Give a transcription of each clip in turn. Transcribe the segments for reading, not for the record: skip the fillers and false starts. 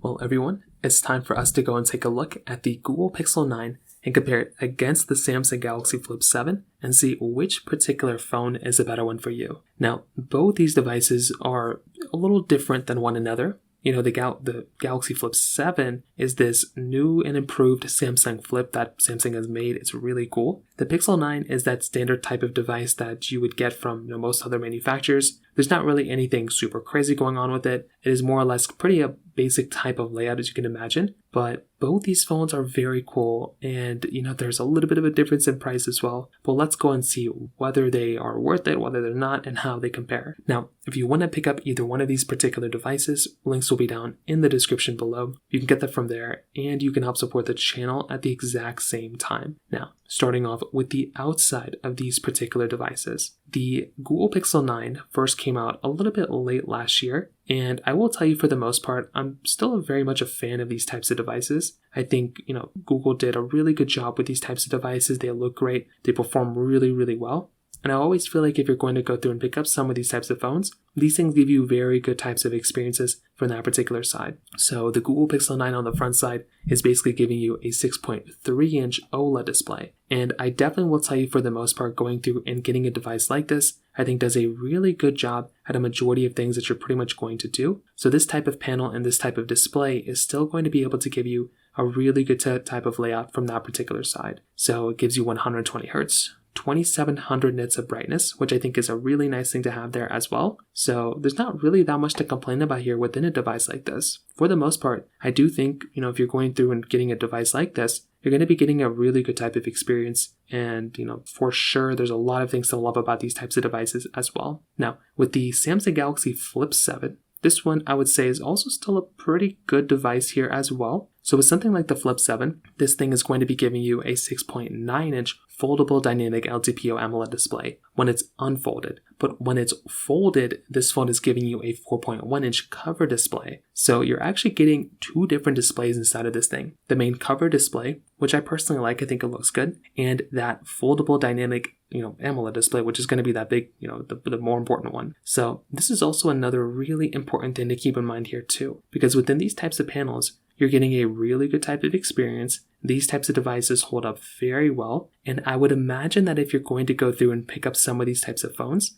Well, everyone, it's time for us to go and take a look at the Google Pixel 9 and compare it against the Samsung Galaxy Flip 7 and see which particular phone is a better one for you. Now, both these devices are a little different than one another. You know, the Galaxy Flip 7 is this new and improved Samsung Flip that Samsung has made. It's really cool. The Pixel 9 is that standard type of device that you would get from most other manufacturers. There's not really anything super crazy going on with it. It is more or less pretty a basic type of layout as you can imagine. But both these phones are very cool, and there's a little bit of a difference in price as well. But let's go and see whether they are worth it, whether they're not, and how they compare. Now, if you want to pick up either one of these particular devices, links will be down in the description below. You can get that from there, and you can help support the channel at the exact same time. Now, starting off with the outside of these particular devices. The Google Pixel 9 first came out a little bit late last year, and I will tell you for the most part, I'm still very much a fan of these types of devices. I think, Google did a really good job with these types of devices. They look great. They perform really, really well. And I always feel like if you're going to go through and pick up some of these types of phones, these things give you very good types of experiences from that particular side. So the Google Pixel 9 on the front side is basically giving you a 6.3-inch OLED display. And I definitely will tell you for the most part, going through and getting a device like this, I think does a really good job at a majority of things that you're pretty much going to do. So this type of panel and this type of display is still going to be able to give you a really good type of layout from that particular side. So it gives you 120 Hertz. 2700 nits of brightness, which I think is a really nice thing to have there as well. So there's not really that much to complain about here within a device like this. For the most part, I do think, if you're going through and getting a device like this, you're going to be getting a really good type of experience. And, for sure, there's a lot of things to love about these types of devices as well. Now, with the Samsung Galaxy Flip 7, this one I would say is also still a pretty good device here as well. So with something like the Flip 7, this thing is going to be giving you a 6.9-inch foldable dynamic LTPO AMOLED display when it's unfolded. But when it's folded, this phone is giving you a 4.1-inch cover display. So you're actually getting two different displays inside of this thing. The main cover display, which I personally like, I think it looks good, and that foldable dynamic AMOLED display, which is going to be that big, the more important one. So this is also another really important thing to keep in mind here too, because within these types of panels, you're getting a really good type of experience. These types of devices hold up very well. And I would imagine that if you're going to go through and pick up some of these types of phones,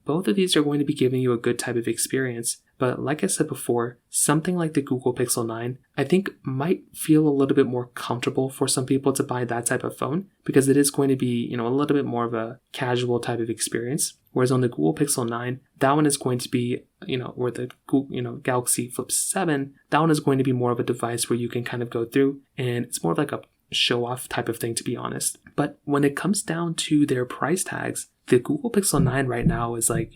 both of these are going to be giving you a good type of experience. But like I said before, something like the Google Pixel 9, I think might feel a little bit more comfortable for some people to buy that type of phone because it is going to be, a little bit more of a casual type of experience. Whereas on the Google Pixel 9, that one is going to be, or the Google, Galaxy Flip 7, that one is going to be more of a device where you can kind of go through and it's more like a show-off type of thing, to be honest. But when it comes down to their price tags, the Google Pixel 9 right now is like,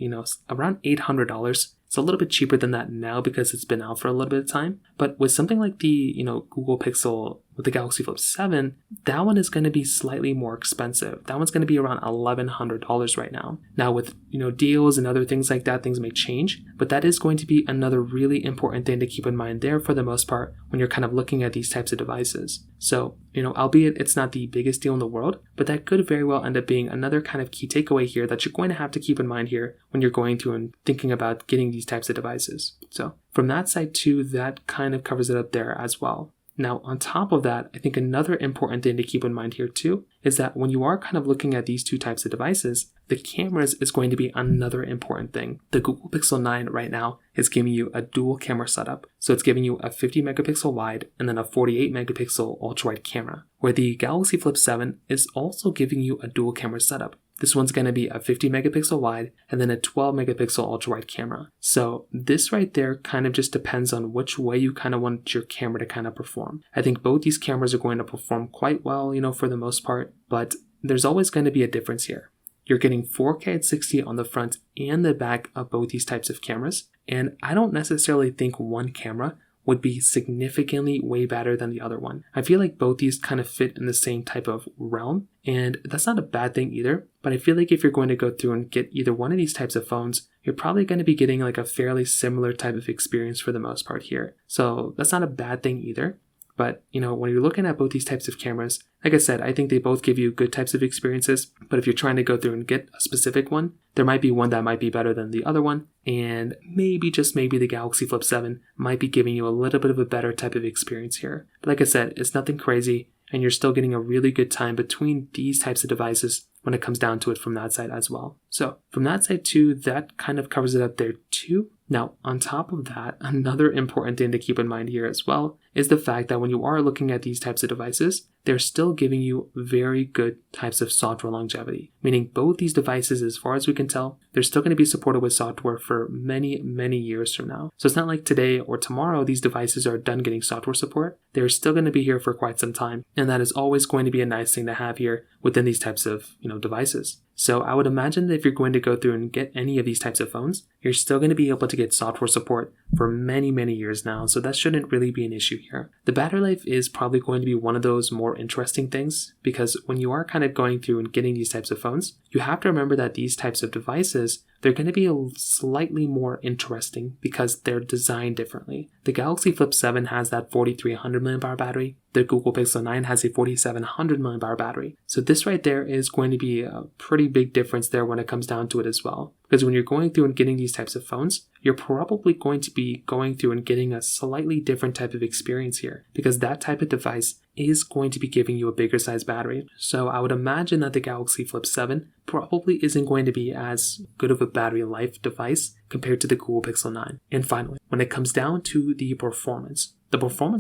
around $800. It's a little bit cheaper than that now because it's been out for a little bit of time. But with something like the, Google Pixel with the Galaxy Flip 7, that one is going to be slightly more expensive. That one's going to be around $1,100 right now. Now with, deals and other things like that, things may change, but that is going to be another really important thing to keep in mind there for the most part when you're kind of looking at these types of devices. So, albeit it's not the biggest deal in the world, but that could very well end up being another kind of key takeaway here that you're going to have to keep in mind here when you're going to and thinking about getting these types of devices. So from that side too, that kind of covers it up there as well. Now, on top of that, I think another important thing to keep in mind here too is that when you are kind of looking at these two types of devices, the cameras is going to be another important thing. The Google Pixel 9 right now is giving you a dual camera setup. So it's giving you a 50 megapixel wide and then a 48 megapixel ultra wide camera, where the Galaxy Flip 7 is also giving you a dual camera setup. This one's going to be a 50 megapixel wide and then a 12 megapixel ultra wide camera. So this right there kind of just depends on which way you kind of want your camera to kind of perform. I think both these cameras are going to perform quite well, for the most part, but there's always going to be a difference here. You're getting 4K at 60 on the front and the back of both these types of cameras. And I don't necessarily think one camera would be significantly way better than the other one. I feel like both these kind of fit in the same type of realm, and that's not a bad thing either, but I feel like if you're going to go through and get either one of these types of phones, you're probably going to be getting like a fairly similar type of experience for the most part here. So that's not a bad thing either. But, when you're looking at both these types of cameras, like I said, I think they both give you good types of experiences. But if you're trying to go through and get a specific one, there might be one that might be better than the other one. And maybe, just maybe, the Galaxy Flip 7 might be giving you a little bit of a better type of experience here. But like I said, it's nothing crazy, and you're still getting a really good time between these types of devices when it comes down to it from that side as well. So from that side too, that kind of covers it up there too. Now, on top of that, another important thing to keep in mind here as well is the fact that when you are looking at these types of devices, they're still giving you very good types of software longevity, meaning both these devices, as far as we can tell, they're still going to be supported with software for many, many years from now. So it's not like today or tomorrow these devices are done getting software support. They're still going to be here for quite some time, and that is always going to be a nice thing to have here within these types of devices. So I would imagine that if you're going to go through and get any of these types of phones, you're still going to be able to get software support for many, many years now. So that shouldn't really be an issue here. The battery life is probably going to be one of those more interesting things, because when you are kind of going through and getting these types of phones, you have to remember that these types of devices, they're going to be slightly more interesting because they're designed differently. The Galaxy Flip 7 has that 4300 mAh battery. The Google Pixel 9 has a 4700 mAh battery. So this right there is going to be a pretty big difference there when it comes down to it as well. Because when you're going through and getting these types of phones, you're probably going to be going through and getting a slightly different type of experience here, because that type of device is going to be giving you a bigger size battery. So I would imagine that the Galaxy Flip 7 probably isn't going to be as good of a battery life device compared to the Google Pixel 9. And finally, when it comes down to the performance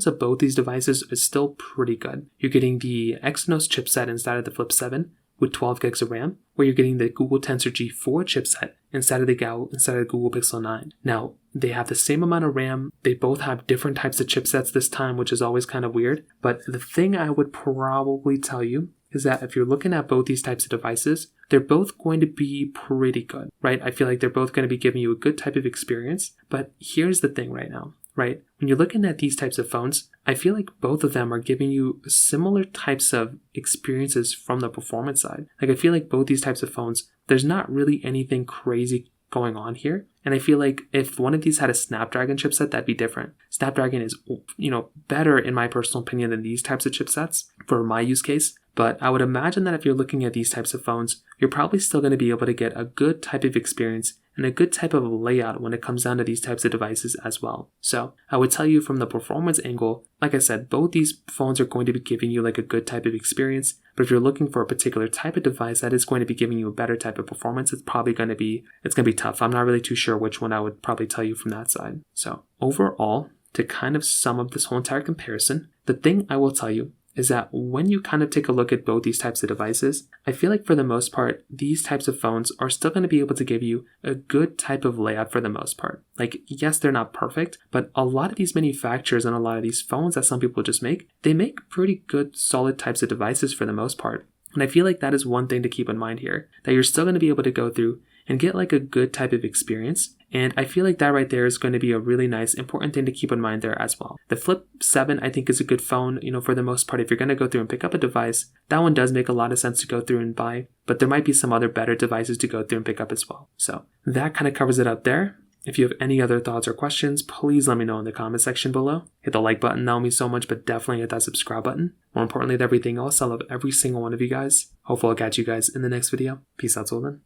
of both these devices is still pretty good. You're getting the Exynos chipset inside of the Flip 7 with 12 gigs of RAM, where you're getting the Google Tensor G4 chipset inside of the Google Pixel 9. Now, they have the same amount of RAM. They both have different types of chipsets this time, which is always kind of weird. But the thing I would probably tell you is that if you're looking at both these types of devices, they're both going to be pretty good, right? I feel like they're both going to be giving you a good type of experience. But here's the thing right now, right? When you're looking at these types of phones, I feel like both of them are giving you similar types of experiences from the performance side. Like, I feel like both these types of phones, there's not really anything crazy going on here. And I feel like if one of these had a Snapdragon chipset, that'd be different. Snapdragon is, better in my personal opinion than these types of chipsets for my use case. But I would imagine that if you're looking at these types of phones, you're probably still going to be able to get a good type of experience and a good type of layout when it comes down to these types of devices as well. So I would tell you from the performance angle, like I said, both these phones are going to be giving you like a good type of experience. But if you're looking for a particular type of device that is going to be giving you a better type of performance, it's going to be tough. I'm not really too sure which one I would probably tell you from that side. So overall, to kind of sum up this whole entire comparison, the thing I will tell you is that when you kind of take a look at both these types of devices, I feel like for the most part, these types of phones are still going to be able to give you a good type of layout for the most part. Like, yes, they're not perfect, but a lot of these manufacturers and a lot of these phones that some people just make, they make pretty good, solid types of devices for the most part. And I feel like that is one thing to keep in mind here, that you're still going to be able to go through and get like a good type of experience. And I feel like that right there is going to be a really nice, important thing to keep in mind there as well. The Flip 7, I think, is a good phone, for the most part. If you're going to go through and pick up a device, that one does make a lot of sense to go through and buy, but there might be some other better devices to go through and pick up as well. So that kind of covers it up there. If you have any other thoughts or questions, please let me know in the comment section below. Hit the like button, that will mean so much, but definitely hit that subscribe button. More importantly than everything else, I love every single one of you guys. Hopefully I'll catch you guys in the next video. Peace out till then.